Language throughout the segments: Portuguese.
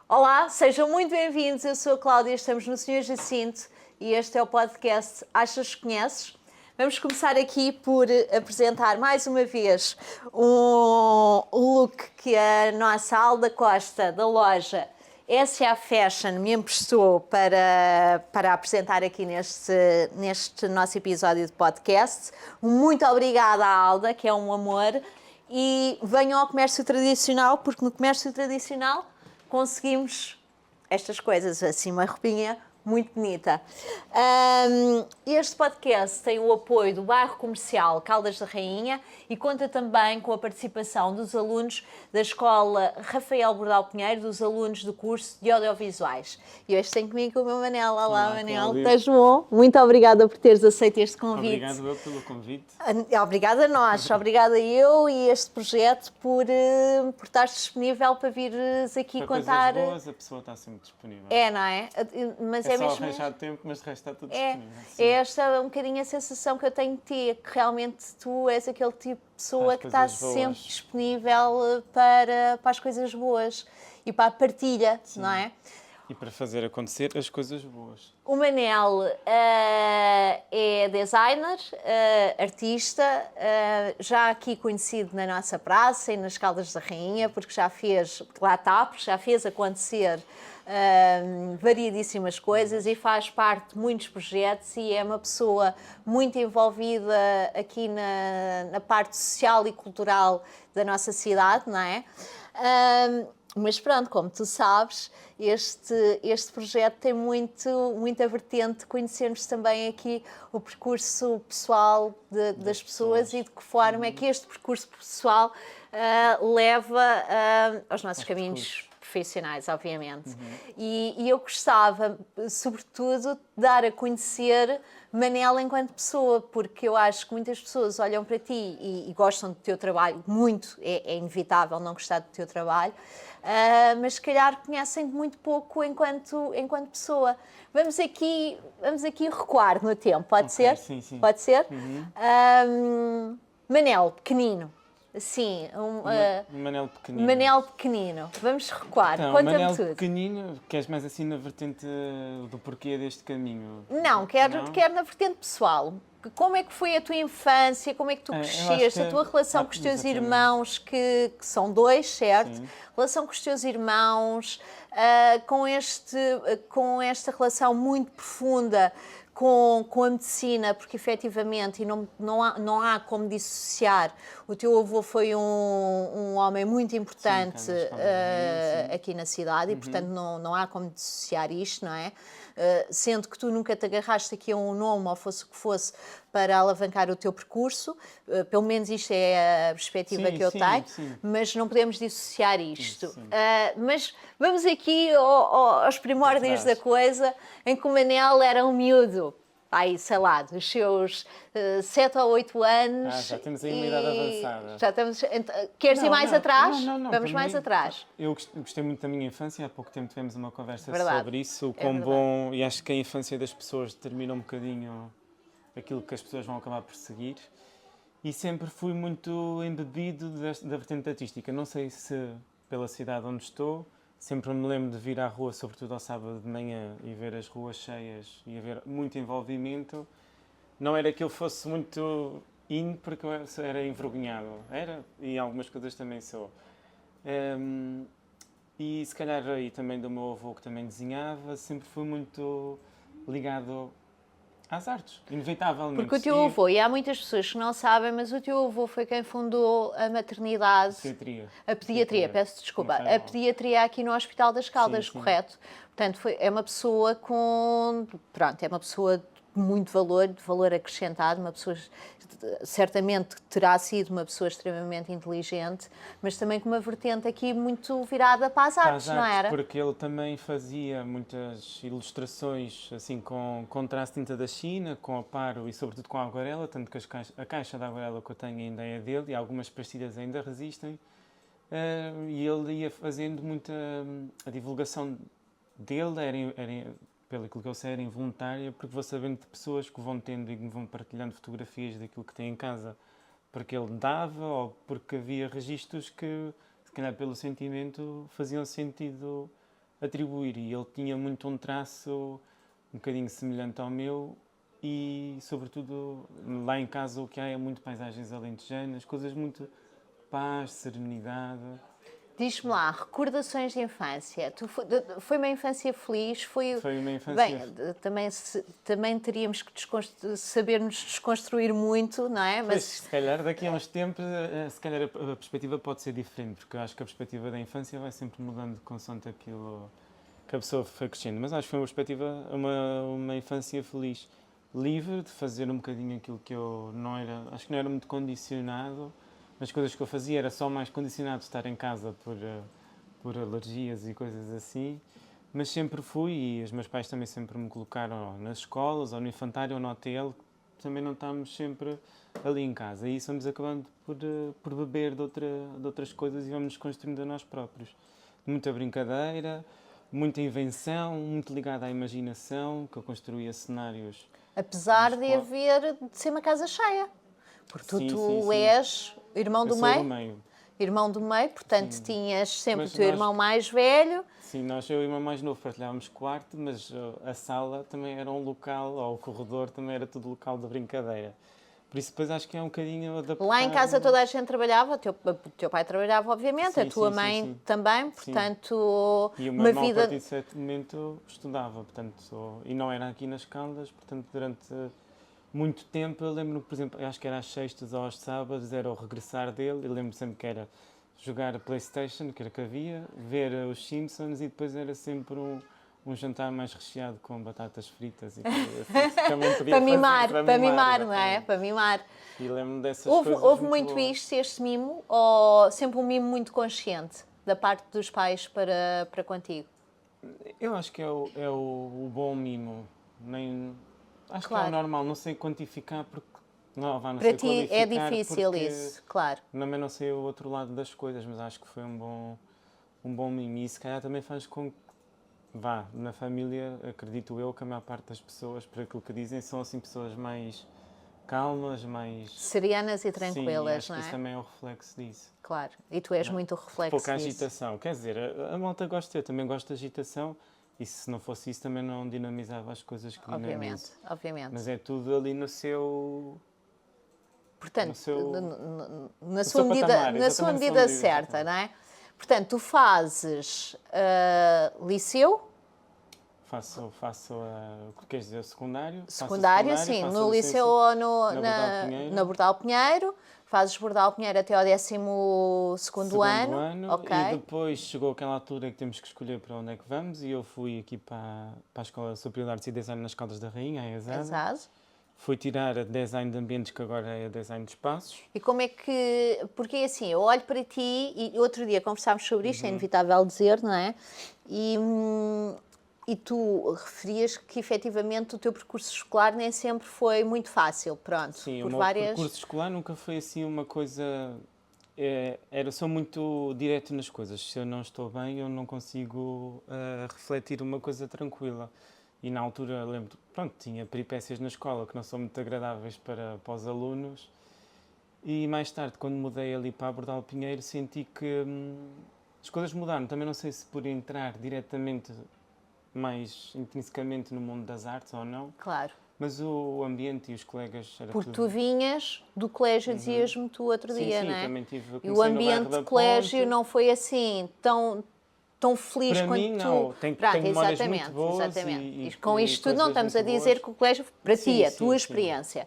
Olá, sejam muito bem-vindos. Eu sou a Cláudia, estamos no Senhor Jacinto e este é o podcast Achas que Conheces? Vamos começar aqui por apresentar mais uma vez um look que a nossa Alda Costa, da loja S.A. Fashion, me emprestou para apresentar aqui neste nosso episódio de podcast. Muito obrigada à Alda, que é um amor. E venham ao comércio tradicional, porque no comércio tradicional conseguimos estas coisas, assim, uma roupinha muito bonita. Este podcast tem o apoio do bairro comercial Caldas da Rainha e conta também com a participação dos alunos da Escola Rafael Bordal Pinheiro, dos alunos do curso de audiovisuais. E hoje tenho comigo o meu Manel. Olá, Manel, Cláudia. Estás bom? Muito obrigada por teres aceito este convite. Obrigado eu pelo convite. Obrigada a nós, obrigada eu e este projeto por estares disponível para vires aqui Para contar. coisas boas, a pessoa está sempre disponível. É, não é? Mas É é só mesmo. arranjar tempo, mas de resto está tudo É, disponível. Sim. é esta um bocadinho a sensação que eu tenho de ti, que realmente tu és aquele tipo de pessoa As que está coisas boas. sempre disponível para as coisas boas e para a partilha, não é? E para fazer acontecer as coisas boas. O Manel é designer, artista, já aqui conhecido na nossa praça e nas Caldas da Rainha, porque já fez, lá está, porque já fez acontecer variedíssimas coisas e faz parte de muitos projetos e é uma pessoa muito envolvida aqui na parte social e cultural da nossa cidade, não é? Mas pronto, como tu sabes, este projeto tem muita vertente de conhecermos também aqui o percurso pessoal das pessoas e de que forma é que este percurso pessoal leva aos nossos caminhos profissionais, obviamente. E eu gostava, sobretudo, de dar a conhecer Manel enquanto pessoa, porque eu acho que muitas pessoas olham para ti e gostam do teu trabalho, muito, é inevitável não gostar do teu trabalho, mas se calhar conhecem-te muito pouco enquanto pessoa. Vamos aqui recuar no tempo, pode ser? Sim, sim. Pode ser? Manel, pequenino. Sim, Manel pequenino. Manel pequenino. Vamos recuar. Então, Conta-me Manel tudo. pequenino, queres mais assim na vertente do porquê deste caminho? Não, quero na vertente pessoal. Como é que foi a tua infância? Como é que tu Eu acho cresceste? que- A tua relação com os teus exatamente. irmãos, que são dois, certo? Sim. Relação com os teus irmãos, com esta relação muito profunda com a medicina, porque efetivamente e não há como dissociar. O teu avô foi um homem muito importante Sim, Carlos Caldas, sim. aqui na cidade e, portanto, não há como dissociar isto, não é? Sendo que tu nunca te agarraste aqui a um nome, ou fosse o que fosse, para alavancar o teu percurso, pelo menos isto é a perspectiva que eu tenho, mas não podemos dissociar isto. Mas vamos aqui aos primórdios da coisa, em que o Manel era um miúdo, aí, sei lá, dos seus 7 ou 8 anos. Já temos aí uma idade avançada. Já estamos, queres ir mais atrás? Não, Vamos mais mim, atrás. Eu gostei muito da minha infância, há pouco tempo tivemos uma conversa Verdade. sobre isso, o É quão verdade. bom, e acho que a infância das pessoas determina um bocadinho aquilo que as pessoas vão acabar por seguir. E sempre fui muito embebido da vertente artística. Não sei se pela cidade onde estou, sempre me lembro de vir à rua, sobretudo ao sábado de manhã, e ver as ruas cheias e haver muito envolvimento. Não era que eu fosse muito porque eu era envergonhado. Era, e algumas coisas também sou. E se calhar aí também do meu avô, que também desenhava, sempre fui muito ligado às artes, inevitavelmente. Porque o teu avô, e há muitas pessoas que não sabem, mas o teu avô foi quem fundou a maternidade. A pediatria, peço desculpa. A pediatria aqui no Hospital das Caldas, sim. correto? Portanto, é uma pessoa é uma pessoa de muito valor, de valor acrescentado, uma pessoa certamente terá sido uma pessoa extremamente inteligente, mas também com uma vertente aqui muito virada para as artes, não era? Porque ele também fazia muitas ilustrações assim com traço de tinta da China, com aparo e sobretudo com aguarela, tanto que a caixa de aguarela que eu tenho ainda é dele e algumas pastilhas ainda resistem. E ele ia fazendo muita... A divulgação dele era pelo que eu sei, era involuntária, porque vou sabendo de pessoas que vão tendo e que vão partilhando fotografias daquilo que têm em casa, porque ele dava ou porque havia registros que, se calhar pelo sentimento, faziam sentido atribuir. E ele tinha muito um traço um bocadinho semelhante ao meu e, sobretudo, lá em casa o que há é muito paisagens alentejanas, coisas muito paz, serenidade. Diz-me lá, recordações de infância. Foi uma infância feliz? Foi uma infância... Bem, também teríamos que saber nos desconstruir muito, não é? Mas se calhar daqui a uns tempos, se calhar a perspectiva pode ser diferente, porque eu acho que a perspectiva da infância vai sempre mudando consoante aquilo que a pessoa foi crescendo. Mas acho que foi uma perspectiva, uma infância feliz, livre de fazer um bocadinho aquilo que eu não era, acho que não era muito condicionado. As coisas que eu fazia era só mais condicionado de estar em casa por alergias e coisas assim, mas sempre fui e os meus pais também sempre me colocaram nas escolas, ou no infantário ou no hotel, também não estamos sempre ali em casa. E isso vamos acabando por beber de outras coisas e vamos nos construindo a nós próprios. Muita brincadeira, muita invenção, muito ligada à imaginação, que eu construía cenários. Apesar de ser uma casa cheia. Porque tu és irmão do meio. Irmão do meio, portanto sim. Tinhas sempre o teu irmão mais velho. Sim, eu e o irmão mais novo partilhávamos quarto, mas a sala também era um local, ou o corredor também era tudo local de brincadeira. Por isso depois acho que é um bocadinho adaptado. Lá em casa toda a gente trabalhava, o teu pai trabalhava obviamente, a tua mãe também, portanto... E o meu irmão a partir de certo momento estudava, portanto, e não era aqui nas Caldas, portanto durante... muito tempo, eu lembro-me, por exemplo, acho que era às sextas ou aos sábados, era o regressar dele, eu lembro sempre que era jogar a PlayStation, que era que havia, ver os Simpsons e depois era sempre um jantar mais recheado com batatas fritas e assim, também podia para mimar, não é? Para mimar. E lembro-me dessas coisas. Houve muito este mimo, ou sempre um mimo muito consciente da parte dos pais para contigo? Eu acho que é o bom mimo, acho claro. que é o normal, não sei quantificar porque não para sei ti é difícil isso, claro. Também não sei o outro lado das coisas, mas acho que foi um bom mimo e se calhar também faz com que na família, acredito eu que a maior parte das pessoas, por aquilo que dizem, são assim pessoas mais calmas, mais... serianas e tranquilas, sim, não é? Isso também é o reflexo disso. Claro, e tu és muito o reflexo pouca disso. Agitação, quer dizer, a malta gosta, eu também gosto de agitação. E se não fosse isso, também não dinamizava as coisas que dinamizo. Obviamente. Mas é tudo ali no seu... Portanto, na sua medida certa, não é? Portanto, tu fazes liceu? Faço queres dizer, secundário? Secundário, sim. No liceu ou na Bordal Pinheiro. Fazes Bordal Pinheiro até ao 12º ano. Okay. E depois chegou aquela altura que temos que escolher para onde é que vamos e eu fui aqui para a Escola Superior de Artes e Design nas Caldas da Rainha, a ESAD. Fui tirar a Design de Ambientes, que agora é a Design de Espaços. E como é que... Porque assim, eu olho para ti e outro dia conversámos sobre isto, é inevitável dizer, não é? E tu referias que, efetivamente, o teu percurso escolar nem sempre foi muito fácil, pronto. Sim, o meu percurso escolar nunca foi assim uma coisa... sou muito direto nas coisas. Se eu não estou bem, eu não consigo refletir uma coisa tranquila. E na altura, lembro, tinha peripécias na escola que não são muito agradáveis para os alunos. E mais tarde, quando mudei ali para a Bordal Pinheiro, senti que as coisas mudaram. Também não sei se por entrar diretamente... mais intrinsecamente no mundo das artes ou não. Claro. Mas o ambiente e os colegas... Porque tu vinhas do colégio, dizias-me tu outro dia, sim, não é? Também tive, e o ambiente de colégio não foi assim tão feliz para quanto mim, tu... não. Tenho memórias muito boas. Exatamente. E com isto tudo não estamos a dizer que o colégio, para ti, a tua experiência...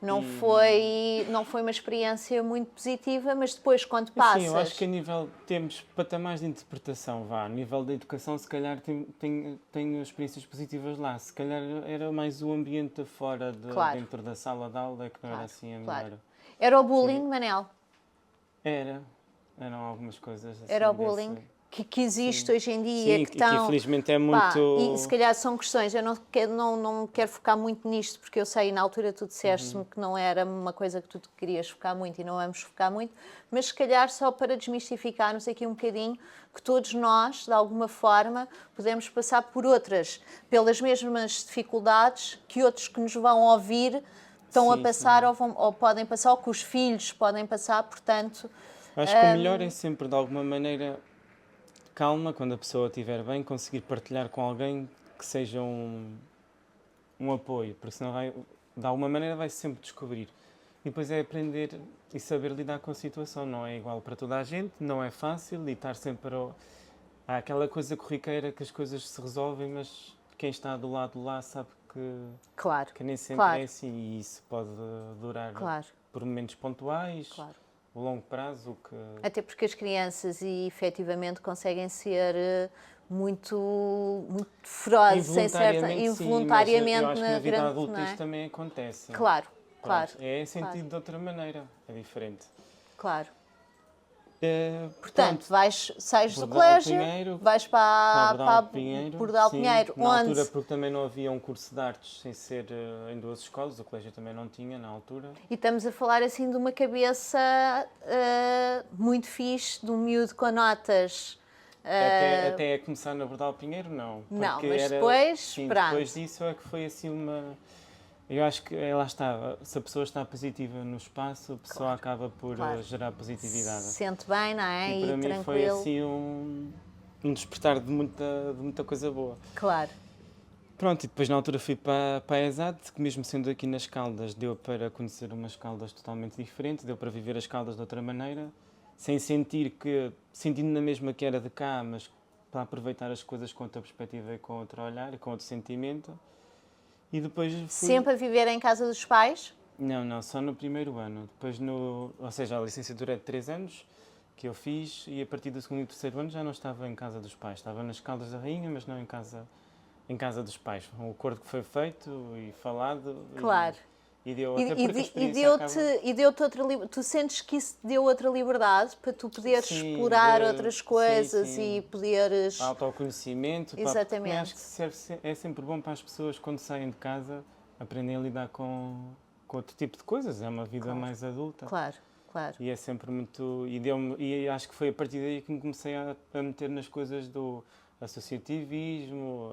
Não foi uma experiência muito positiva, mas depois quando passas... Sim, eu acho que a nível, temos patamares de interpretação, a nível da educação, se calhar tenho experiências positivas lá, se calhar era mais o ambiente fora dentro da sala de aula, que não era assim a melhor. Era o bullying, Manel? Eram algumas coisas assim. Era o bullying? Que existe hoje em dia. Sim, que infelizmente é muito... e se calhar são questões, eu não quero focar muito nisto, porque eu sei, na altura tu disseste-me que não era uma coisa que tu querias focar muito e não vamos focar muito, mas se calhar só para desmistificarmos aqui um bocadinho, que todos nós, de alguma forma, podemos passar pelas mesmas dificuldades que outros que nos vão ouvir estão a passar ou podem passar, ou que os filhos podem passar, portanto... Acho que o melhor é sempre, de alguma maneira... calma, quando a pessoa estiver bem, conseguir partilhar com alguém que seja um apoio, porque senão de alguma maneira vai sempre descobrir. E depois é aprender e saber lidar com a situação. Não é igual para toda a gente, não é fácil e estar sempre há aquela coisa corriqueira que as coisas se resolvem, mas quem está do lado de lá sabe Claro, que nem sempre claro, é assim e isso pode durar claro, por momentos pontuais, claro. a longo prazo, que Até porque as crianças efetivamente conseguem ser muito ferozes, sem certa, involuntariamente sim, mas eu involuntariamente acho que na na vida grande, não adulta é? isto também acontece. Claro, claro, Pronto, é sentido claro, de outra maneira, é diferente. claro. Portanto, Pronto, sais do Bordal de colégio, Pinheiro, vais para para, Bordal para de Pinheiro, Bordal de sim. Pinheiro, Na altura, onde, porque também não havia um curso de artes sem ser em duas escolas, o colégio também não tinha na altura. e estamos a falar assim de uma cabeça muito fixe, de um miúdo com notas. Até a começar na Bordal de Pinheiro, não. Não, Porque mas era, depois, sim, pronto, depois disso é que foi assim uma... Eu acho que lá está, se a pessoa está positiva no espaço, a pessoa Claro, acaba por claro. gerar positividade. Se sente bem, não é? E E para mim foi tranquilo. assim um despertar de muita coisa boa. Claro, Pronto, e depois na altura fui para a ESAD, que mesmo sendo aqui nas Caldas, deu para conhecer umas Caldas totalmente diferentes, deu para viver as Caldas de outra maneira, sem sentindo na mesma que era de cá, mas para aproveitar as coisas com outra perspectiva e com outro olhar e com outro sentimento. E depois fui... sempre a viver em casa dos pais? Não, só no primeiro ano. Depois ou seja, a licenciatura é de 3 anos que eu fiz e a partir do segundo e terceiro ano já não estava em casa dos pais. Estava nas Caldas da Rainha, mas não em casa dos pais. Um acordo que foi feito e falado Claro. e deu E, até e, porque a de- e experiência deu-te acaba... e deu-te outra liberdade. Tu sentes que isso te deu outra liberdade para tu poderes Sim, explorar outras coisas sim. e poderes. Autoconhecimento, porque Exatamente. acho que é sempre bom para as pessoas quando saem de casa aprendem a lidar com outro tipo de coisas. É uma vida Claro. mais adulta. Claro, claro. E é sempre muito. E acho que foi a partir daí que me comecei a meter nas coisas do associativismo,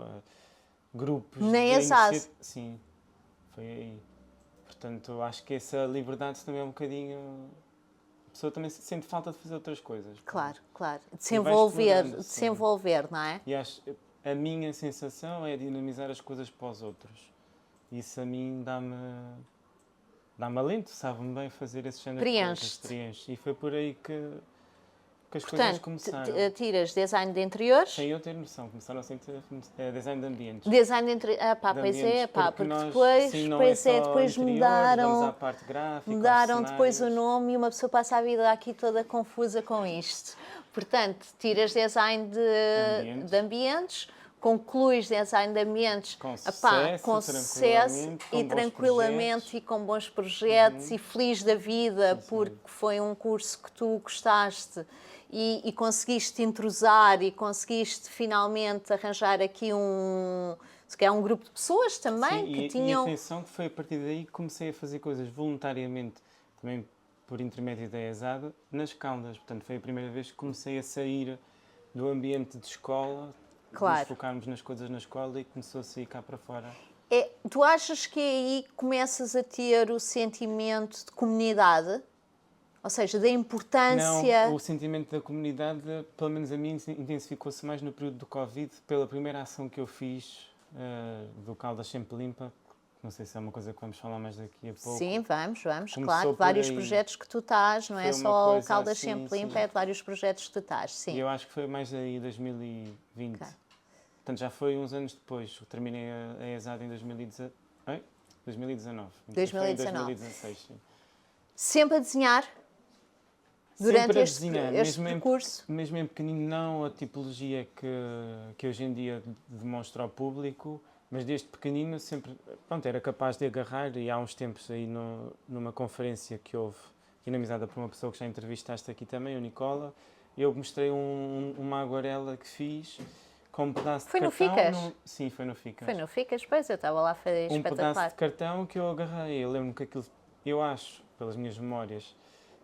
grupos Nem de assaz. Sim, foi aí. Portanto, acho que essa liberdade também é um bocadinho. A pessoa também sente falta de fazer outras coisas. Claro, claro. De se E vai envolver, explorando, de se sim. envolver, não é? E a minha sensação é dinamizar as coisas para os outros. Isso a mim dá-me alento, sabe-me bem fazer esse género de coisas. Preenche-te. E foi por aí que as coisas Portanto, começaram. tiras design de interiores, Sem eu ter noção, começaram a ser design de ambientes. design de interiores. Ah, pá, De pois é, ambientes, pá, porque porque nós, depois, sim, não é pois é, só depois interiores, vamos à mudaram. parte gráfica, Mudaram aos depois o cenários. nome e uma pessoa passa a vida aqui toda confusa com isto. Portanto, tiras design de ambientes, concluis design de ambientes Com com sucesso tranquilamente, com e bons tranquilamente projetos. e com bons projetos e feliz da vida Sim, sim. porque foi um curso que tu gostaste e conseguiste entrosar e conseguiste finalmente arranjar aqui se calhar um grupo de pessoas também Sim, que e tinham... atenção que foi a partir daí que comecei a fazer coisas voluntariamente, também por intermédio da ESAD, nas Caldas. Portanto, foi a primeira vez que comecei a sair do ambiente de escola, de Claro. nos focarmos nas coisas na escola e começou a sair cá para fora. Tu achas que aí começas a ter o sentimento de comunidade? Ou seja, da importância... Não, o sentimento da comunidade, pelo menos a mim, intensificou-se mais no período do Covid, pela primeira ação que eu fiz do Caldas Sempre Limpa. Não sei se é uma coisa que vamos falar mais daqui a pouco. Sim, vamos, Começou claro. por Vários aí. projetos que tu estás, não é Foi uma só o coisa Caldas assim, Sempre Limpa, sim. é de vários projetos que tu estás, E sim. eu acho que foi mais aí 2020. Ok. Portanto, já foi uns anos depois. Eu terminei a ESAD em 2019. 2019. Foi em 2016, sim. Sempre a desenhar? Durante Sempre a este desenhar, percurso? mesmo em pequenino, não a tipologia que hoje em dia demonstra ao público, mas desde pequenino sempre, pronto, era capaz de agarrar. E há uns tempos aí numa conferência que houve, dinamizada por uma pessoa que já entrevistaste aqui também, o Nicola, eu mostrei uma aguarela que fiz com um pedaço Foi de no cartão. Ficas? Sim, foi no Ficas. Foi no Ficas, pois, eu estava lá, foi Um pedaço espetacular. de cartão que eu agarrei. Eu lembro que aquilo, eu acho, pelas minhas memórias,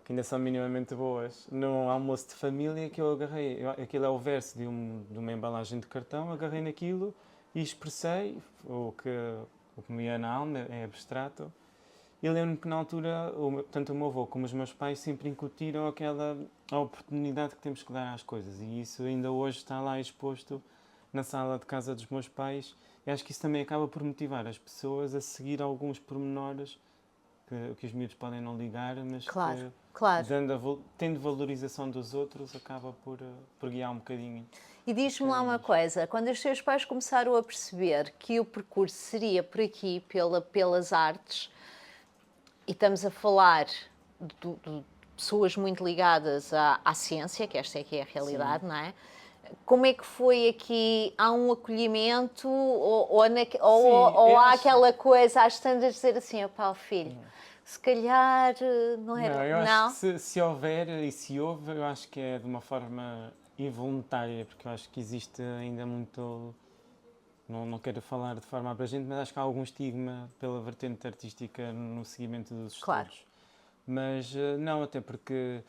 que ainda são minimamente boas, num almoço de família que eu agarrei. Aquilo é o verso de uma embalagem de cartão, agarrei naquilo e expressei o que me ia na alma, é abstrato, E lembro-me que na altura, tanto o meu avô como os meus pais sempre incutiram a oportunidade que temos que dar às coisas. E isso ainda hoje está lá exposto na sala de casa dos meus pais. E acho que isso também acaba por motivar as pessoas a seguir alguns pormenores que os miúdos podem não ligar, mas Claro, que, claro. tendo valorização dos outros, acaba por guiar um bocadinho. E diz-me lá uma coisa, quando os teus pais começaram a perceber que o percurso seria por aqui, pelas artes, e estamos a falar de pessoas muito ligadas à ciência, que esta é que é a realidade, não é? Como é que foi aqui? Há um acolhimento ou há aquela coisa às tantas de dizer assim, opá, filho, se calhar não era... Não, eu acho que se houver e se houve, eu acho que é de uma forma involuntária, porque eu acho que existe ainda muito... Não quero falar de forma abrangente, mas acho que há algum estigma pela vertente artística no seguimento dos estudos. Claro. Mas não, até porque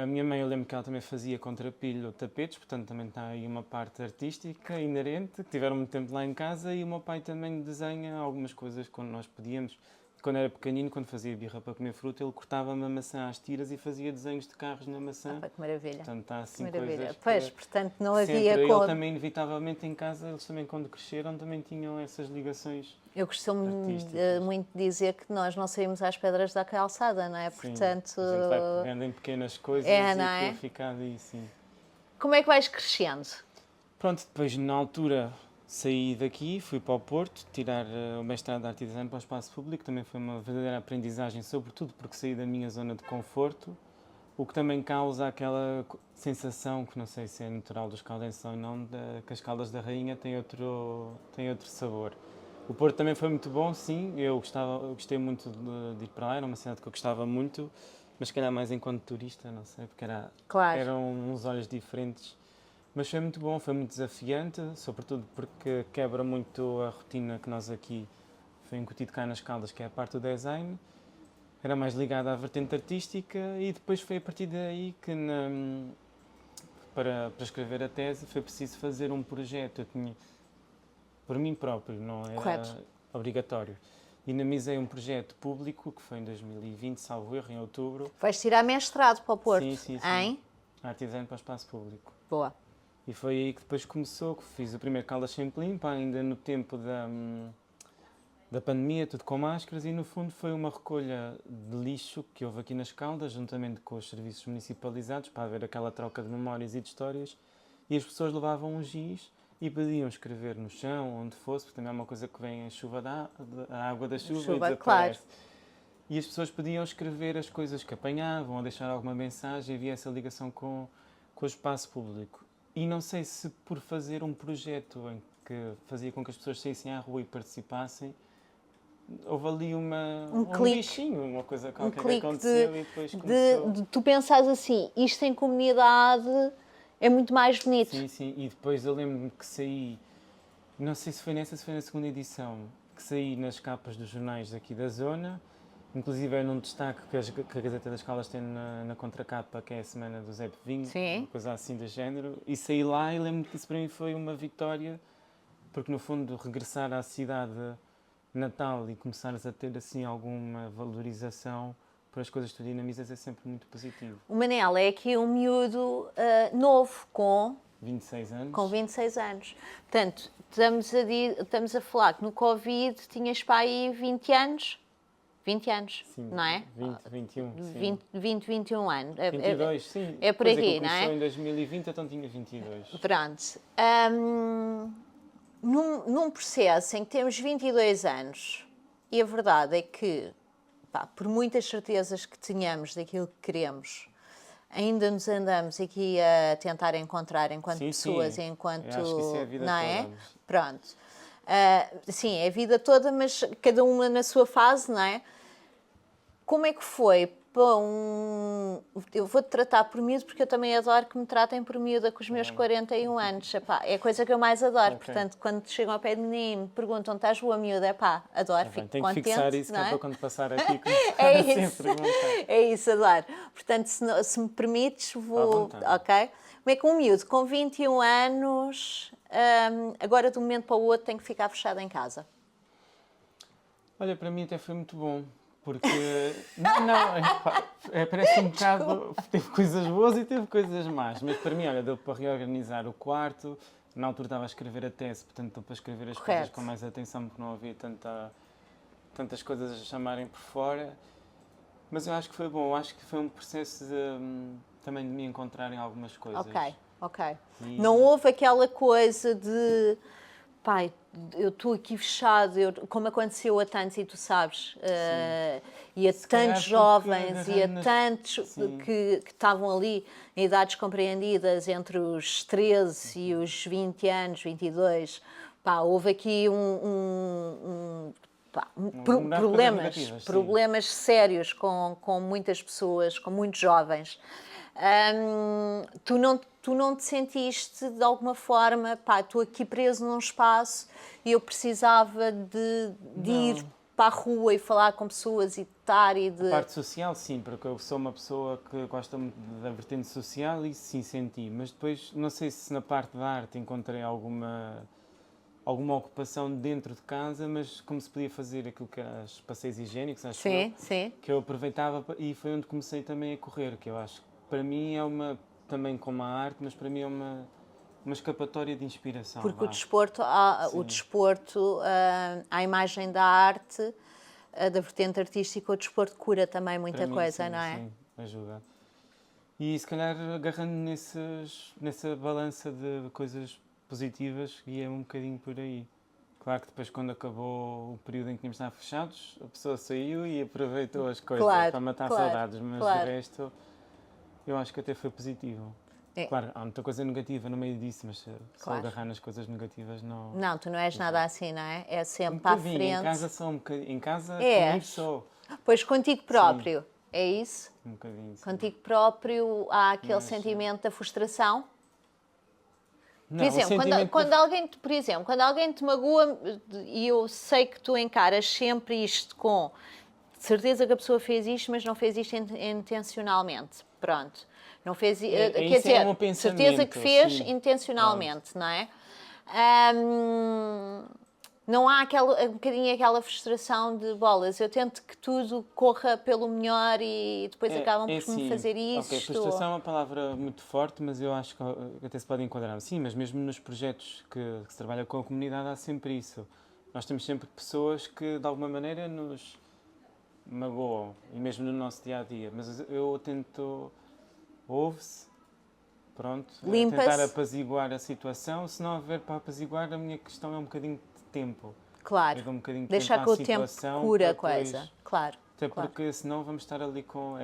a minha mãe, eu lembro que ela também fazia contrapilho tapetes, portanto também está aí uma parte artística inerente, que tiveram muito tempo lá em casa, e o meu pai também desenha algumas coisas quando nós podíamos. Quando era pequenino, quando fazia birra para comer fruta, ele cortava-me a maçã às tiras e fazia desenhos de carros na maçã. Ah, que maravilha. Portanto, está assim Que maravilha. coisas Pois, portanto, não havia... sempre. Ele também, inevitavelmente, em casa, eles também, quando cresceram, também tinham essas ligações. Eu costumo artísticas. muito dizer que nós não saímos às pedras da calçada, não é? Sim, Portanto, a gente vai pegando em pequenas coisas não e é? fica ali, sim. Como é que vais crescendo? Pronto, depois, na altura, saí daqui, fui para o Porto, tirar o mestrado de Arte e Design para o Espaço Público. Também foi uma verdadeira aprendizagem, sobretudo porque saí da minha zona de conforto, o que também causa aquela sensação, que não sei se é natural dos caldenses ou não, que as Caldas da Rainha têm outro sabor. O Porto também foi muito bom, sim, eu gostei muito de ir para lá, era uma cidade que eu gostava muito, mas se calhar mais enquanto turista, não sei, porque eram uns olhos diferentes. Mas foi muito bom, foi muito desafiante, sobretudo porque quebra muito a rotina que nós aqui foi incutido cá nas Caldas, que é a parte do design. Era mais ligada à vertente artística e depois foi a partir daí que, para escrever a tese, foi preciso fazer um projeto. Eu tinha, por mim próprio, não era Correto. obrigatório. Dinamizei um projeto público, que foi em 2020, salvo erro, em outubro. Vais tirar mestrado para o Porto, Sim. hein? Arte e Design para o Espaço Público. Boa. E foi aí que depois começou, que fiz o primeiro Caldas Sempre Limpa, ainda no tempo da pandemia, tudo com máscaras, e no fundo foi uma recolha de lixo que houve aqui nas Caldas, juntamente com os serviços municipalizados, para haver aquela troca de memórias e de histórias, e as pessoas levavam um giz e podiam escrever no chão, onde fosse, porque também é uma coisa que vem a água da chuva e desaparece. Claro. E as pessoas podiam escrever as coisas que apanhavam, ou deixar alguma mensagem, havia essa ligação com o espaço público. E não sei se por fazer um projeto em que fazia com que as pessoas saíssem à rua e participassem, houve ali um bichinho, uma coisa qualquer que aconteceu e depois começou. De tu pensares assim, isto em comunidade é muito mais bonito. Sim. E depois eu lembro-me que saí, não sei se foi nessa, se foi na segunda edição, que saí nas capas dos jornais daqui da zona, inclusive é num destaque que a Gazeta das Caldas tem na contracapa, que é a Semana do Zé Povinho, uma coisa assim do género, e saí lá e lembro-me que isso para mim foi uma vitória, porque no fundo regressar à cidade natal e começares a ter assim alguma valorização por as coisas que tu dinamizas é sempre muito positivo. O Manel é aqui um miúdo novo, com 26 anos. Com 26 anos. Portanto, estamos a falar que no Covid tinhas para aí 20 anos. 20 anos, Sim, não é? 20, 21, sim. 20, 21 anos. 22, sim. É por aqui, não é? Começou em 2020, então tinha 22. Pronto. Num processo em que temos 22 anos, e a verdade é que, por muitas certezas que tenhamos daquilo que queremos, ainda nos andamos aqui a tentar encontrar enquanto pessoas, enquanto... Eu acho que isso é a vida não toda. É? Pronto. Sim, é a vida toda, mas cada uma na sua fase, não é? Como é que foi? Eu vou-te tratar por miúdo porque eu também adoro que me tratem por miúda com os meus 41 anos. Epá, é a coisa que eu mais adoro. Okay. Portanto, quando chegam ao pé de mim e me perguntam, estás boa miúda? Epá, adoro, fico Tenho contente. Tenho que fixar isso, que é para quando passar aqui é isso. É isso, adoro. Portanto, se me permites, vou... Ok? Como é que um miúdo com 21 anos, agora de um momento para o outro, tem que ficar fechado em casa? Olha, para mim até foi muito bom, porque... Não, epá, parece um bocado... Teve coisas boas e teve coisas más, mas para mim, olha, deu para reorganizar o quarto. Na altura estava a escrever a tese, portanto deu para escrever as coisas com mais atenção, porque não havia tantas coisas a chamarem por fora. Mas eu acho que foi bom, eu acho que foi um processo também de me encontrar em algumas coisas. Ok. Não houve aquela coisa de, pai, eu estou aqui fechado, como aconteceu a tantos, e tu sabes, e a tantos jovens, e a tantos que estavam ali em idades compreendidas entre os 13 e os 20 anos, 22, pá, houve aqui problemas sérios com muitas pessoas, com muitos jovens. Tu não te sentiste de alguma forma, pá, estou aqui preso num espaço e eu precisava de ir para a rua e falar com pessoas e estar e de... A parte social, sim, porque eu sou uma pessoa que gosta muito da vertente social e sim senti, mas depois não sei se na parte da arte encontrei alguma ocupação dentro de casa, mas como se podia fazer aquilo que eram os passeios higiênicos, acho que eu aproveitava e foi onde comecei também a correr, que eu acho que para mim é também como a arte, mas para mim é uma escapatória de inspiração. Porque o desporto, a imagem da arte, da vertente artística, o desporto cura também muita coisa, sim, não é? Sim, ajuda. E se calhar agarrando nessa balança de coisas positivas, e é um bocadinho por aí. Claro que depois, quando acabou o período em que tínhamos de estar fechados, a pessoa saiu e aproveitou as coisas para matar saudades, mas de resto eu acho que até foi positivo. Claro, há muita coisa negativa no meio disso, mas só agarrar nas coisas negativas não... Não, tu não és nada assim, não é? É sempre para a frente. Em casa sou um bocadinho. Em casa comigo sou. Pois contigo próprio, é isso? Um bocadinho, sim. Contigo próprio há aquele sentimento da frustração? Não, por exemplo, quando alguém te magoa, e eu sei que tu encaras sempre isto com certeza que a pessoa fez isto, mas não fez isto intencionalmente. Pronto. Não fez, quer dizer, certeza que fez intencionalmente, não é? Não há um bocadinho aquela frustração de bolas. Eu tento que tudo corra pelo melhor e depois acabam por me fazer isto. Ok, frustração é uma palavra muito forte, mas eu acho que até se pode enquadrar. Sim, mas mesmo nos projetos que se trabalha com a comunidade há sempre isso. Nós temos sempre pessoas que de alguma maneira nos magoam, e mesmo no nosso dia-a-dia. Mas eu tento... Ouve-se, pronto, tentar apaziguar a situação. Se não houver para apaziguar, a minha questão é um bocadinho de tempo. Claro, deixar que o tempo cura a coisa, claro. Até porque senão vamos estar ali com...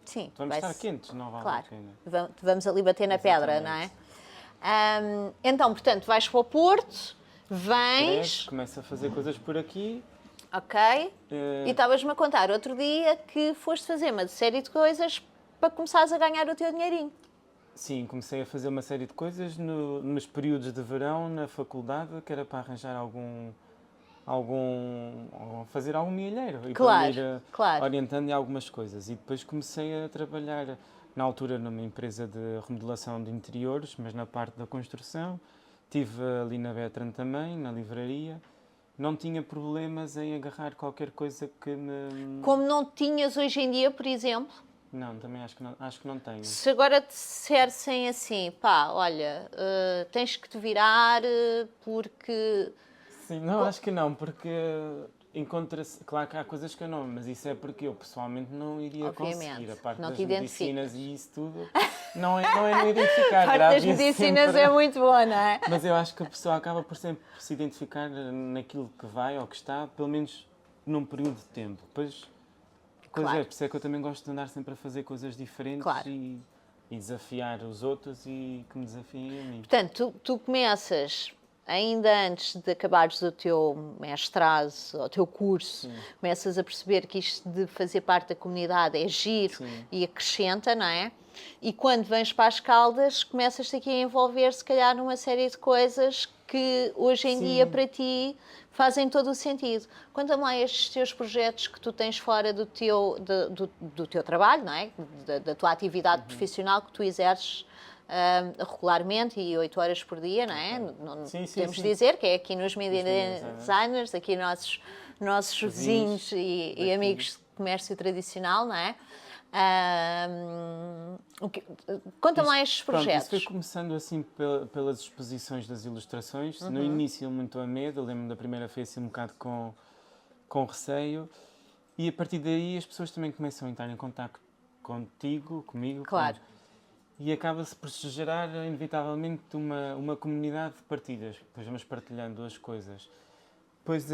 Sim, vamos estar quentes, não vale a pena. Vamos ali bater na pedra, não é? Então, portanto, vais para o Porto, vens... Começa a fazer coisas por aqui. Ok, e estavas-me a contar outro dia que foste fazer uma série de coisas para começares a ganhar o teu dinheirinho. Sim, comecei a fazer uma série de coisas nos períodos de verão na faculdade, que era para arranjar fazer algum milheiro e para ir orientando em algumas coisas. E depois comecei a trabalhar, na altura, numa empresa de remodelação de interiores, mas na parte da construção. Estive ali na Betran também, na livraria. Não tinha problemas em agarrar qualquer coisa que me... Como não tinhas hoje em dia, por exemplo? Não, também acho que não tenho. Se agora te dissessem assim, pá, olha, tens que te virar porque... Sim, não, acho que não, porque encontra-se... Claro que há coisas que eu não, mas isso é porque eu pessoalmente não iria conseguir. A parte das medicinas e isso tudo, não é identificar. A parte das medicinas é muito boa, não é? Mas eu acho que a pessoa acaba por sempre se identificar naquilo que vai ou que está, pelo menos num período de tempo. Depois... Pois é, por isso é que eu também gosto de andar sempre a fazer coisas diferentes e desafiar os outros e que me desafiem a mim. Portanto, tu começas, ainda antes de acabares o teu mestrado, o teu curso, começas a perceber que isto de fazer parte da comunidade é giro e acrescenta, não é? E quando vens para as Caldas, começas-te aqui a envolver, se calhar, numa série de coisas que hoje em dia para ti fazem todo o sentido. Conta-me lá estes teus projetos que tu tens fora do teu trabalho, não é? Da tua atividade profissional que tu exerces regularmente e 8 horas por dia, não é? Temos de dizer que é aqui nos Media Designers, aqui nossos vizinhos e amigos comércio tradicional, não é? Conta mais os Pronto, projetos. isso foi começando assim pelas exposições das ilustrações. No início muito a medo, eu lembro da primeira vez assim um bocado com receio. E a partir daí as pessoas também começam a entrar em contacto comigo. Claro. E acaba-se por se gerar inevitavelmente uma comunidade de partilhas. Depois vamos partilhando as coisas. Depois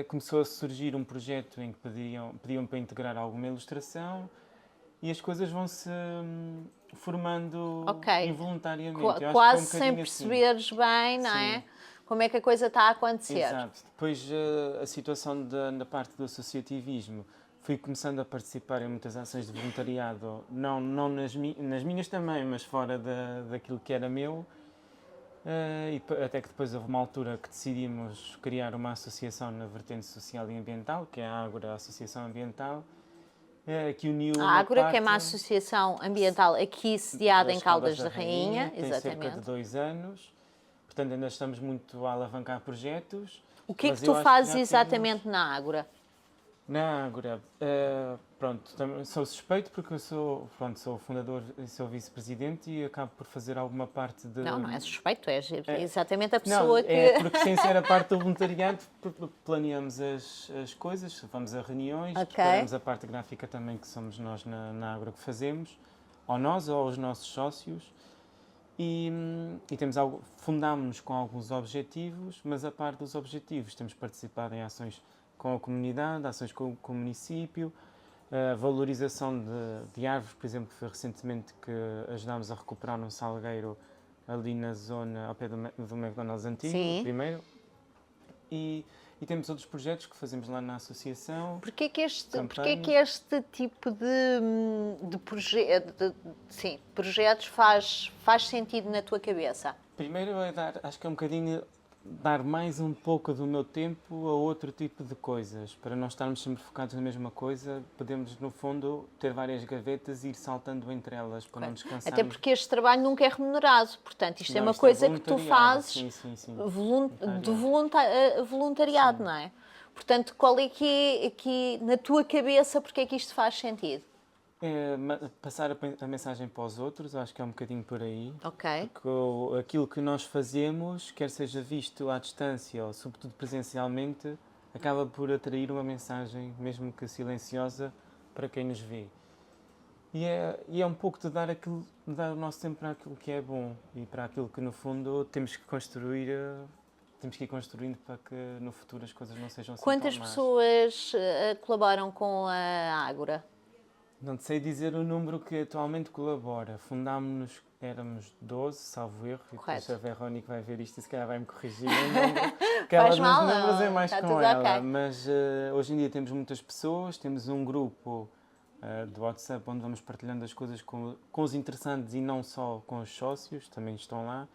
começou a surgir um projeto em que pediam para integrar alguma ilustração e as coisas vão-se formando involuntariamente. Eu acho que é Quase um sem bocadinho perceberes bem, não é? Como é que a coisa está a acontecer. Exato. Depois a situação da parte do associativismo, fui começando a participar em muitas ações de voluntariado, não nas minhas também, mas fora daquilo que era meu. E até que depois houve uma altura que decidimos criar uma associação na vertente social e ambiental, que é a Ágora Associação Ambiental, que uniu A Ágora, que é uma associação ambiental aqui sediada em Caldas da Rainha, tem cerca de 2 anos, portanto ainda estamos muito a alavancar projetos. O que é que tu fazes exatamente na Ágora? Na Ágora, pronto, sou suspeito porque eu sou o fundador e sou vice-presidente e acabo por fazer alguma parte de... Não é suspeito, é exatamente a pessoa não, que... é porque sem ser a parte do voluntariado planeamos as coisas, vamos a reuniões, preparamos a parte gráfica também que somos nós na Ágora que fazemos, ou nós ou os nossos sócios. E fundámos-nos com alguns objetivos, mas a parte dos objetivos temos participado em ações com a comunidade, ações com o município, a valorização de árvores, por exemplo, que foi recentemente que ajudámos a recuperar num salgueiro ali na zona, ao pé do McDonald's antigo, primeiro. E temos outros projetos que fazemos lá na associação. Porquê que este tipo de projetos faz sentido na tua cabeça? Primeiro acho que é um bocadinho dar mais um pouco do meu tempo a outro tipo de coisas, para não estarmos sempre focados na mesma coisa, podemos no fundo ter várias gavetas e ir saltando entre elas para não descansarmos. Até porque este trabalho nunca é remunerado, portanto isto é uma coisa que tu fazes de voluntariado, não é? Portanto, qual é que é na tua cabeça, porque é que isto faz sentido? Passar a mensagem para os outros, acho que é um bocadinho por aí. Ok. Porque aquilo que nós fazemos, quer seja visto à distância ou sobretudo presencialmente, acaba por atrair uma mensagem, mesmo que silenciosa, para quem nos vê. E é um pouco de dar o nosso tempo para aquilo que é bom e para aquilo que no fundo temos que ir construindo para que no futuro as coisas não sejam assim tão más. Quantas pessoas colaboram com a Ágora? Não te sei dizer o número que atualmente colabora. Fundámos-nos, éramos 12, salvo erro, e depois a Verrónica vai ver isto e se calhar vai-me corrigir o número. Que ela nos números é mais com ela. Okay. Mas hoje em dia temos muitas pessoas, temos um grupo de WhatsApp onde vamos partilhando as coisas com os interessantes e não só com os sócios, também estão lá,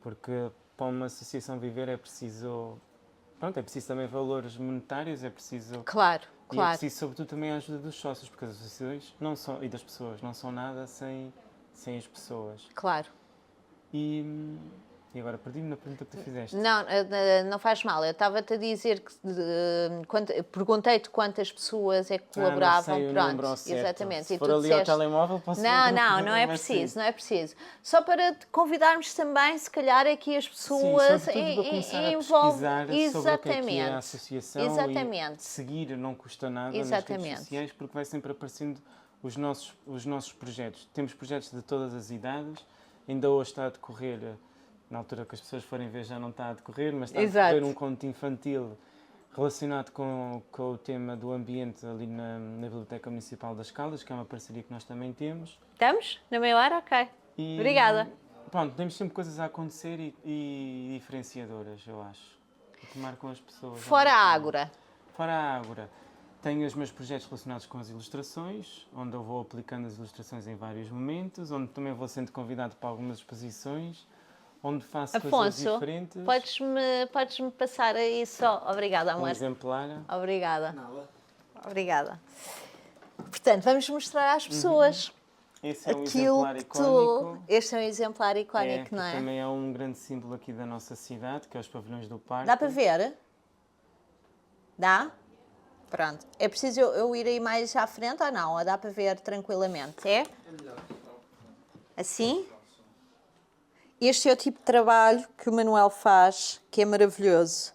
porque para uma associação viver é preciso também valores monetários, é preciso... Claro. E é preciso, sobretudo, também a ajuda dos sócios, porque as associações e das pessoas não são nada sem as pessoas. Claro. E agora perdi-me na pergunta que tu fizeste. Não faz mal. Eu estava-te a dizer que perguntei-te quantas pessoas é que colaboravam. Não sei o número certo. Exatamente. Se for ali ao telemóvel, posso não é preciso, não é preciso. Só para te convidarmos também, se calhar, aqui as pessoas envolvem sobre o que é a associação e seguir não custa nada nas redes sociais, porque vai sempre aparecendo os nossos projetos. Temos projetos de todas as idades. Ainda hoje está a decorrer, na altura que as pessoas forem ver já não está a decorrer, mas está a decorrer um conto infantil relacionado com o tema do ambiente ali na Biblioteca Municipal das Caldas, que é uma parceria que nós também temos. Estamos? Na meia hora? Ok. Obrigada. Pronto, temos sempre coisas a acontecer e diferenciadoras, eu acho. Que marcam as pessoas. Fora a Ágora. Fora a Ágora. Tenho os meus projetos relacionados com as ilustrações, onde eu vou aplicando as ilustrações em vários momentos, onde também vou sendo convidado para algumas exposições, onde faço coisas diferentes. Podes-me passar aí só. Obrigada, amor. Um exemplar. Obrigada. Nada. Obrigada. Portanto, vamos mostrar às pessoas. Esse é um exemplar icónico. Este é um exemplar icónico, não é? Também é um grande símbolo aqui da nossa cidade, que é os pavilhões do parque. Dá para ver? Dá? Pronto. É preciso eu ir aí mais à frente ou não? Ou dá para ver tranquilamente? É? Assim? Este é o tipo de trabalho que o Manuel faz, que é maravilhoso.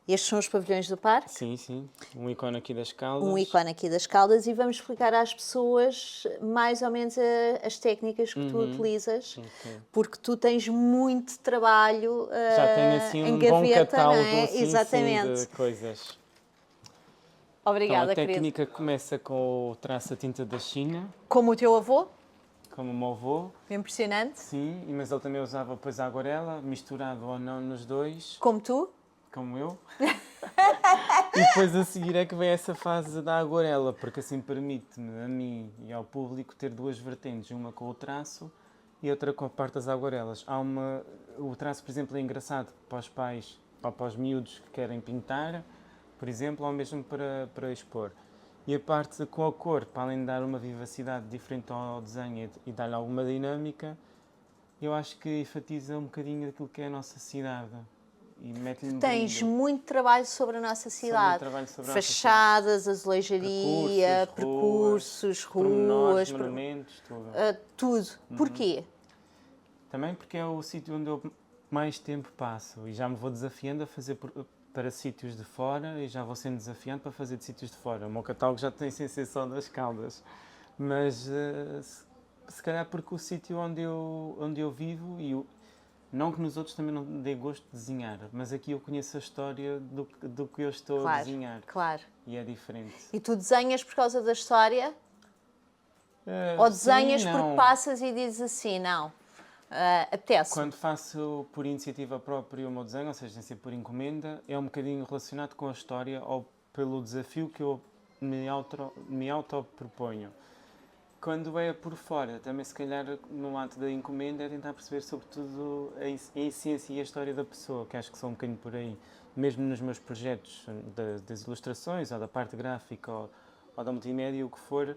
Estes são os pavilhões do parque. Sim, sim. Um ícone aqui das Caldas. Um ícone aqui das Caldas e vamos explicar às pessoas mais ou menos as técnicas que tu utilizas, Ok. porque tu tens muito trabalho Já tenho assim em um bom gaveta, catálogo não é? assim, Exatamente. sim, de coisas. Obrigada, Então a querido. técnica começa com o traço a tinta da China, Como o teu avô, como o meu avô. impressionante. Sim, mas ele também usava depois a aguarela, misturado ou não nos dois, Como tu, como eu. E depois a seguir é que vem essa fase da aguarela, porque assim permite-me a mim e ao público ter duas vertentes, uma com o traço e outra com a parte das aguarelas. O traço, por exemplo, é engraçado para os pais ou para os miúdos que querem pintar, por exemplo, ou mesmo para expor. E a parte com a cor, para além de dar uma vivacidade diferente ao desenho e dar-lhe alguma dinâmica, eu acho que enfatiza um bocadinho aquilo que é a nossa cidade. E mete-lhe um tens brilho. muito trabalho sobre a nossa cidade. trabalho sobre a nossa Fachadas, azulejaria, percursos, pormenores, ruas, monumentos, tudo. tudo. Porquê? Também porque é o sítio onde eu mais tempo passo e já me vou desafiando a fazer para sítios de fora e já vou sendo desafiado para fazer de sítios de fora. O meu catálogo já tem sem ser só das Caldas, mas se calhar porque o sítio onde eu vivo não que nos outros também não dê gosto de desenhar, mas aqui eu conheço a história do que eu estou a desenhar. Claro. E é diferente. E tu desenhas por causa da história? Ou desenhas sim, porque não. passas e dizes assim, não, apetece. Quando faço por iniciativa própria o meu desenho, ou seja, sem ser por encomenda, é um bocadinho relacionado com a história ou pelo desafio que eu me auto-proponho. Quando é por fora, também se calhar no ato da encomenda é tentar perceber sobretudo a essência e a história da pessoa, que acho que são um bocadinho por aí. Mesmo nos meus projetos das ilustrações, ou da parte gráfica, ou da multimédia, o que for,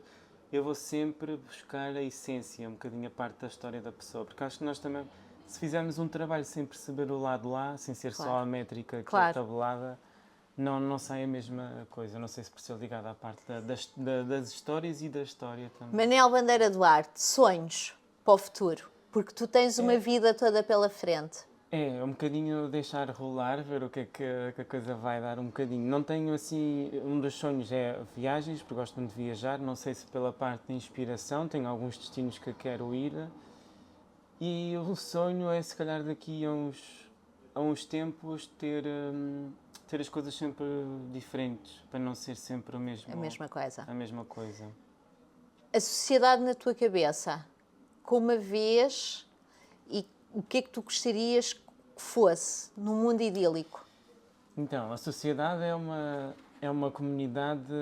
eu vou sempre buscar a essência, um bocadinho a parte da história da pessoa. Porque acho que nós também, se fizermos um trabalho sem perceber o lado lá, sem ser só a métrica que é tabelada, não sai a mesma coisa. Não sei se por ser ligado à parte das histórias e da história também. Manel Bandeira Duarte, sonhos para o futuro, porque tu tens uma vida toda pela frente. É um bocadinho deixar rolar, ver o que é que a coisa vai dar um bocadinho. Não tenho assim, um dos sonhos é viagens, porque gosto muito de viajar, não sei se pela parte de inspiração, tenho alguns destinos que quero ir. E o sonho é se calhar daqui a uns tempos ter as coisas sempre diferentes, para não ser sempre A mesma coisa. A mesma coisa. A sociedade na tua cabeça, como a vês e o que é que tu gostarias que fosse num mundo idílico? Então, a sociedade é uma comunidade.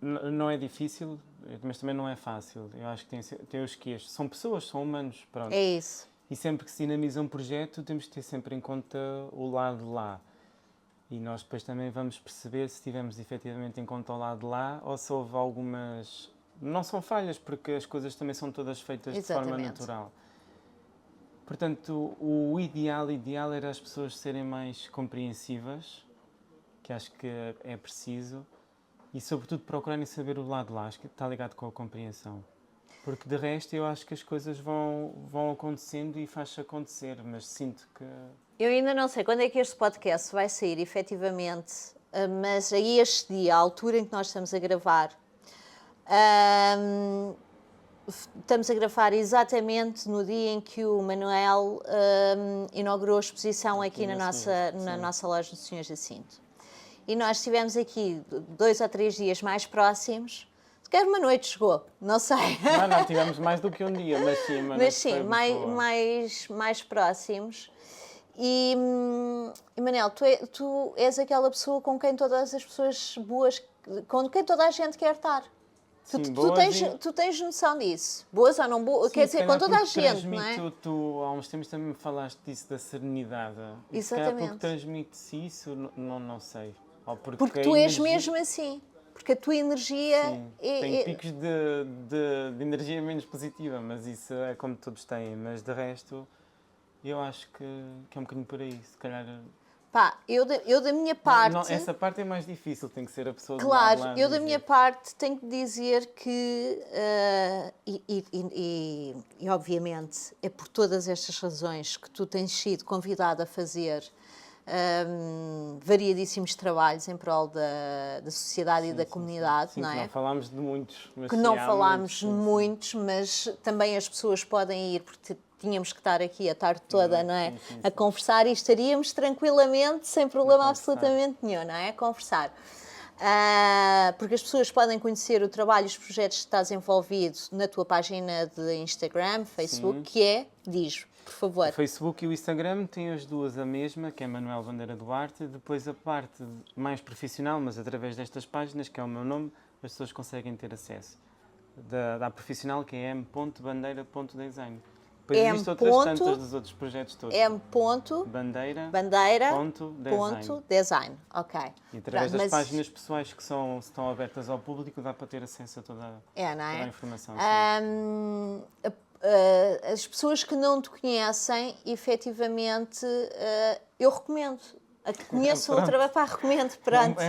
Não é difícil, mas também não é fácil. Eu acho que tem os quês. São pessoas, são humanos, pronto. É isso. E sempre que se dinamiza um projeto, temos que ter sempre em conta o lado de lá. E nós depois também vamos perceber se tivemos efetivamente em conta o lado de lá ou se houve algumas... Não são falhas, porque as coisas também são todas feitas de forma natural. Portanto, o ideal era as pessoas serem mais compreensivas, que acho que é preciso, e sobretudo procurarem saber o lado de lá, acho que está ligado com a compreensão. Porque de resto eu acho que as coisas vão acontecendo e faz-se acontecer, mas sinto que... Eu ainda não sei quando é que este podcast vai sair, efetivamente, mas a este dia, a altura em que nós estamos a gravar, estamos a gravar exatamente no dia em que o Manuel inaugurou a exposição aqui na nossa loja do Sr. Jacinto. E nós estivemos aqui 2 ou 3 dias mais próximos. Se calhar uma noite chegou, não sei. Não, tivemos mais do que um dia, mas sim, mas sim, mais próximos. E Manel, tu és aquela pessoa com quem todas as pessoas boas, com quem toda a gente quer estar. Sim, tu tens noção disso? Boas ou não boas? Quer dizer, com toda a gente, não é? Tu há uns tempos também me falaste disso, da serenidade. Exatamente. Porque transmite-se isso, não sei. Ou porque tu és mesmo assim. Porque a tua energia... Sim, tem picos de energia menos positiva, mas isso é como todos têm. Mas de resto, eu acho que é um bocadinho por aí. Se calhar Pá, eu da minha parte... Não, essa parte é mais difícil, tem que ser a pessoa do Claro, lado eu da dizer. minha parte tenho que dizer que, e obviamente é por todas estas razões que tu tens sido convidado a fazer variadíssimos trabalhos em prol da sociedade e da comunidade, Sim, não que é? não falámos de muitos. Mas Que sim, não há falámos sim. muitos, mas também as pessoas podem ir, porque tínhamos que estar aqui a tarde toda, não é? Sim. A conversar e estaríamos tranquilamente, sem problema conversar. absolutamente nenhum, não é? A conversar. Porque as pessoas podem conhecer o trabalho e os projetos que estás envolvido na tua página de Instagram, Facebook, que é, diz, por favor. O Facebook e o Instagram têm as duas a mesma, que é Manuel Bandeira Duarte. Depois a parte mais profissional, mas através destas páginas, que é o meu nome, as pessoas conseguem ter acesso. Da profissional, que é m.bandeira.design. Depois existem outras tantas dos outros projetos todos. Bandeira.design. Ok. E através das páginas pessoais que estão abertas ao público, dá para ter acesso a toda a informação. As pessoas que não te conhecem, efetivamente, eu recomendo. Conheçam o trabalho, recomendo, pronto.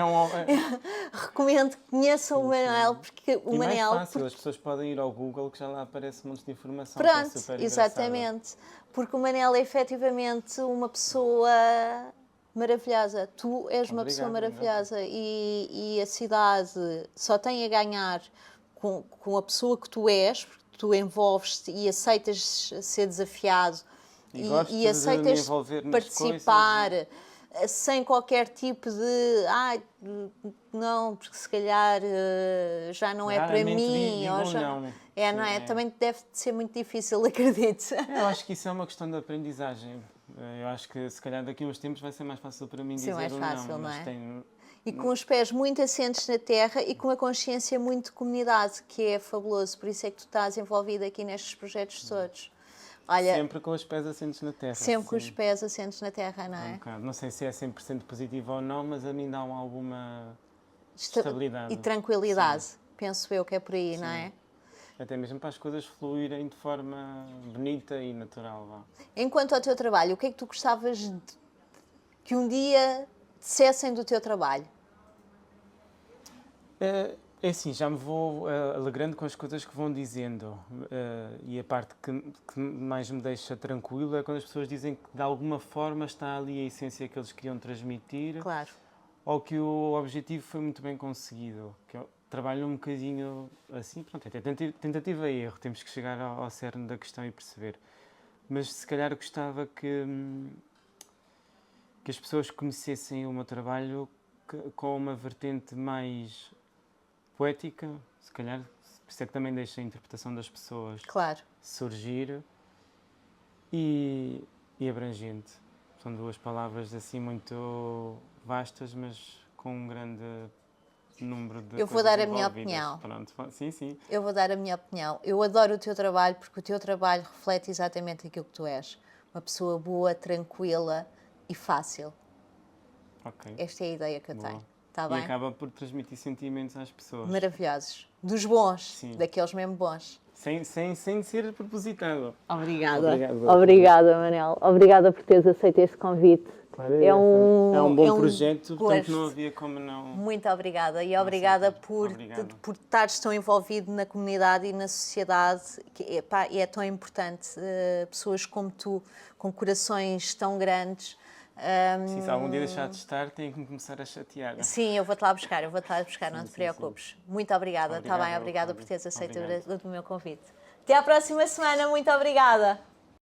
Recomendo que conheçam o Manel, porque o Manel... mais fácil, as pessoas podem ir ao Google que já lá aparece montes de informação. Pronto, que é super exatamente. Porque o Manel é efetivamente uma pessoa maravilhosa. Tu és uma pessoa maravilhosa e a cidade só tem a ganhar com a pessoa que tu és, porque tu envolves-te e aceitas ser desafiado e aceitas participar sem qualquer tipo de não, porque se calhar já não é para mim. Ou já... não. Não é? Também deve ser muito difícil, acredito. Eu acho que isso é uma questão de aprendizagem. Eu acho que se calhar daqui a uns tempos vai ser mais fácil para mim dizer mais fácil, não é? Tem... E com os pés muito assentes na terra e com uma consciência muito de comunidade, que é fabuloso. Por isso é que tu estás envolvido aqui nestes projetos todos. Olha, sempre com os pés assentes na terra. Sempre com os pés assentes na terra, não é? Não sei se é 100% positivo ou não, mas a mim dá alguma estabilidade. E tranquilidade. Sim. Penso eu que é por aí, não é? Até mesmo para as coisas fluírem de forma bonita e natural. Vá. Enquanto ao teu trabalho, o que é que tu gostavas que um dia dissessem do teu trabalho? É assim, já me vou alegrando com as coisas que vão dizendo e a parte que mais me deixa tranquilo é quando as pessoas dizem que de alguma forma está ali a essência que eles queriam transmitir. Claro. Ou que o objetivo foi muito bem conseguido. Que eu trabalho um bocadinho assim, pronto, é tentativa e erro, temos que chegar ao cerne da questão e perceber. Mas se calhar eu gostava que as pessoas conhecessem o meu trabalho com uma vertente mais poética, se calhar, por isso é que também deixa a interpretação das pessoas surgir e abrangente. São duas palavras assim muito vastas, mas com um grande número de Eu vou dar a minha opinião. Pronto, sim. Eu vou dar a minha opinião. Eu adoro o teu trabalho porque o teu trabalho reflete exatamente aquilo que tu és. Uma pessoa boa, tranquila e fácil. Ok. Esta é a ideia que eu tenho. Tá e bem? acaba por transmitir sentimentos às pessoas. Maravilhosos. Dos bons. Sim. Daqueles mesmo bons. Sem ser propositado. Obrigada. Obrigada, Manel. Obrigada por teres aceito este convite. Claro, é um bom projeto, portanto não havia como não... Muito obrigada e obrigada por estares tão envolvido na comunidade e na sociedade, que é tão importante, pessoas como tu, com corações tão grandes. Sim, se algum dia deixar de estar, tem que me começar a chatear. Sim, eu vou-te lá buscar, não te preocupes. Sim. Muito obrigada, está bem? Obrigada por teres aceito o meu convite. Até à próxima semana, muito obrigada.